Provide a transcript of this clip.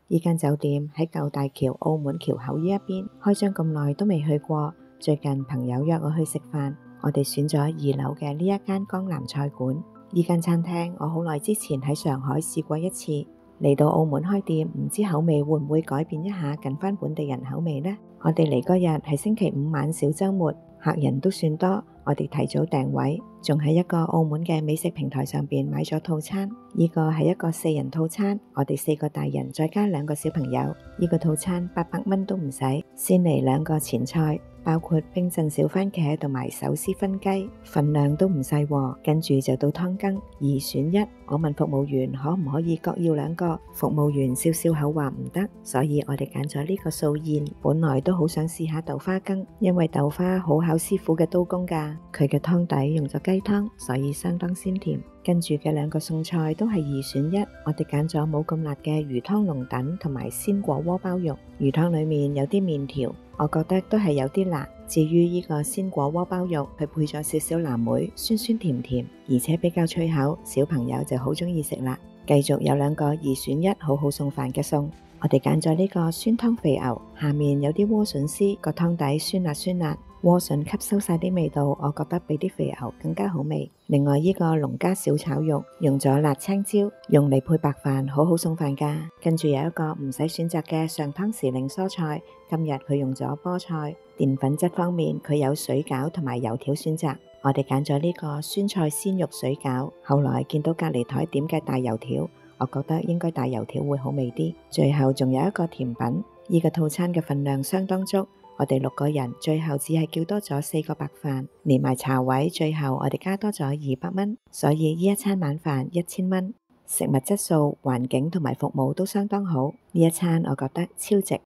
依間酒店喺舊大橋澳門橋口呢一邊，開張咁耐都未去過。最近朋友約我去食飯，我哋選咗2樓嘅呢一間江南菜館。依間餐廳我好耐之前喺上海試過一次，嚟到澳門開店，唔知口味會唔會改變一下，近返本地人口味呢？我哋嚟嗰日係星期5晚小週末，客人都算多，我哋提早訂位，仲喺一個澳門嘅美食平台上邊買咗套餐。呢個係一個4人套餐，我哋4個大人再加2個小朋友。呢個套餐800蚊都唔使，先嚟2個前菜，包括冰鎮小番茄同埋手撕熏雞，份量都唔細喎。跟住就到湯羹，2選1。我問服務員可唔可以各要2個，服務員笑笑口話唔得，所以我哋揀咗呢個素宴。本來都好想試下豆花羹，因為豆花好考師傅嘅刀工㗎。佢嘅湯底用咗雞湯，所以相當鮮甜。跟住嘅2個餸菜都係2選1，我哋揀咗冇咁辣嘅魚湯龍躉同埋鮮果鍋包肉。魚湯裡面有啲麵條，我覺得都係有啲辣。至於呢個鮮果鍋包肉，佢配咗少少藍莓，酸酸甜甜，而且比較脆口，小朋友就好鍾意食辣。繼續有2個2選1，好好送飯嘅餸。我哋揀咗呢個酸湯肥牛，下面有啲萵筍絲，個湯底酸辣酸辣，萵筍吸收晒啲味道，我覺得比啲肥牛更加好味。另外呢個農家小炒肉，用咗辣青椒，用嚟配白飯，好好送飯㗎。跟住有一個唔使選擇嘅上湯時令蔬菜，今日佢用咗菠菜。澱粉質方面，佢有水餃同埋油條選擇，我哋揀咗呢個酸菜鮮肉水餃。後來見到隔離台點嘅大油條，我覺得應該大油條會好味啲。最後仲有一個甜品，呢個套餐嘅份量相當足，我哋6個人最後只係叫多咗4個白飯，連埋茶位，最後我哋加多咗200蚊，所以呢一餐晚飯1000蚊。食物質素、環境同埋服務都相當好，呢一餐我覺得超值。